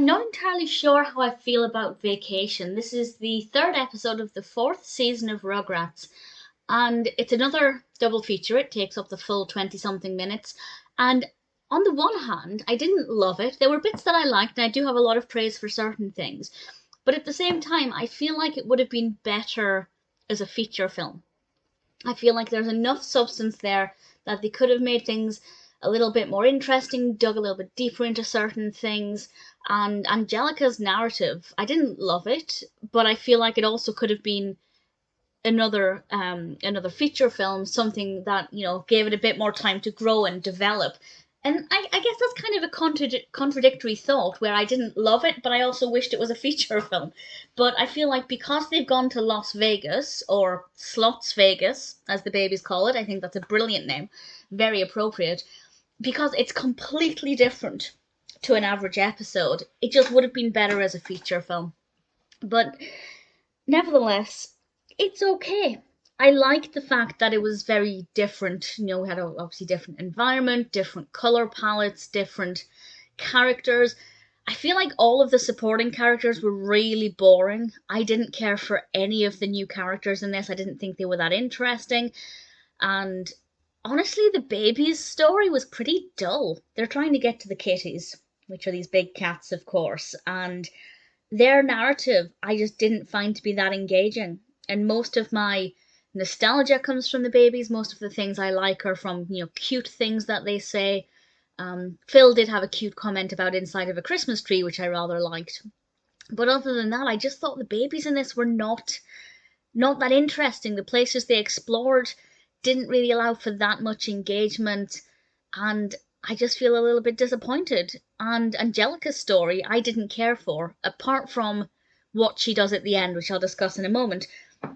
I'm not entirely sure how I feel about Vacation. This is the third episode of the fourth season of Rugrats, and it's another double feature. It takes up the full 20 something minutes. And on the one hand, I didn't love it. There were bits that I liked, and I do have a lot of praise for certain things. But at the same time, I feel like it would have been better as a feature film. I feel like there's enough substance there that they could have made things a little bit more interesting, dug a little bit deeper into certain things. And Angelica's narrative, I didn't love it, but I feel like it also could have been another feature film, something that gave it a bit more time to grow and develop. And I guess that's kind of a contradictory thought, where I didn't love it, but I also wished it was a feature film. But I feel like because they've gone to Las Vegas, or Slots Vegas, as the babies call it, I think that's a brilliant name, very appropriate, because it's completely different to an average episode. It just would have been better as a feature film. But nevertheless, it's okay. I liked the fact that it was very different. We had obviously different environment, different color palettes, different characters. I feel like all of the supporting characters were really boring. I didn't care for any of the new characters in this. I didn't think they were that interesting. And honestly, the baby's story was pretty dull. They're trying to get to the kitties, which are these big cats, of course, and their narrative I just didn't find to be that engaging. And most of my nostalgia comes from the babies. Most of the things I like are from, cute things that they say. Phil did have a cute comment about inside of a Christmas tree, which I rather liked. But other than that, I just thought the babies in this were not that interesting. The places they explored didn't really allow for that much engagement, and I just feel a little bit disappointed. And Angelica's story I didn't care for, apart from what she does at the end, which I'll discuss in a moment.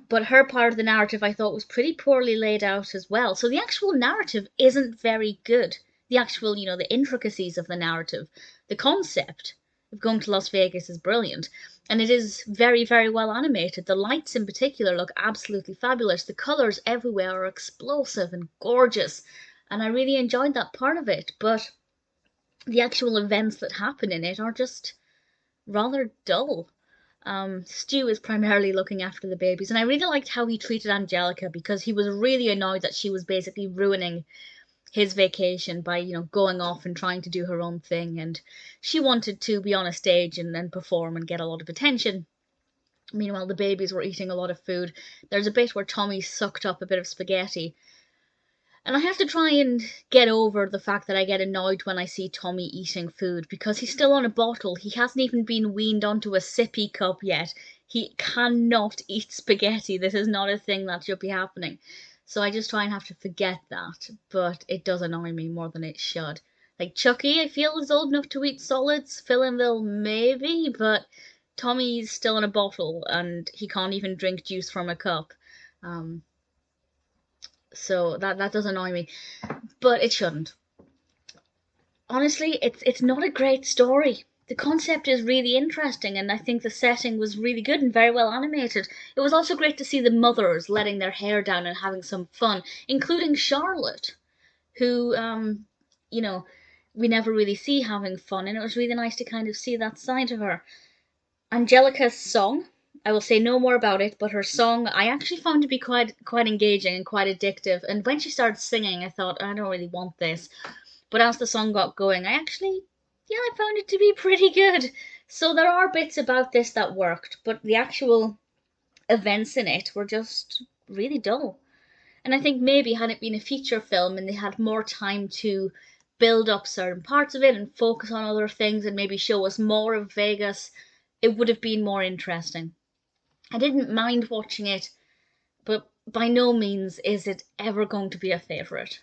But her part of the narrative I thought was pretty poorly laid out as well. So the actual narrative isn't very good. The actual, the intricacies of the narrative, the concept of going to Las Vegas is brilliant. And it is very, very well animated. The lights in particular look absolutely fabulous. The colours everywhere are explosive and gorgeous. And I really enjoyed that part of it. But the actual events that happen in it are just rather dull. Stu is primarily looking after the babies, and I really liked how he treated Angelica, because he was really annoyed that she was basically ruining his vacation by, going off and trying to do her own thing, and she wanted to be on a stage and perform and get a lot of attention. Meanwhile, the babies were eating a lot of food. There's a bit where Tommy sucked up a bit of spaghetti, and I have to try and get over the fact that I get annoyed when I see Tommy eating food, because he's still on a bottle. He hasn't even been weaned onto a sippy cup yet. He cannot eat spaghetti. This is not a thing that should be happening. So I just try and have to forget that, but it does annoy me more than it should. Like Chuckie, I feel, is old enough to eat solids. Phil maybe, but Tommy's still in a bottle, and he can't even drink juice from a cup. So that does annoy me, but it shouldn't. Honestly, it's not a great story. The concept is really interesting, and I think the setting was really good and very well animated. It was also great to see the mothers letting their hair down and having some fun, including Charlotte, who we never really see having fun, and it was really nice to kind of see that side of her. Angelica's song, I will say no more about it, but her song I actually found to be quite engaging and quite addictive. And when she started singing, I thought, I don't really want this. But as the song got going, I found it to be pretty good. So there are bits about this that worked, but the actual events in it were just really dull. And I think maybe had it been a feature film and they had more time to build up certain parts of it and focus on other things and maybe show us more of Vegas, it would have been more interesting. I didn't mind watching it, but by no means is it ever going to be a favourite.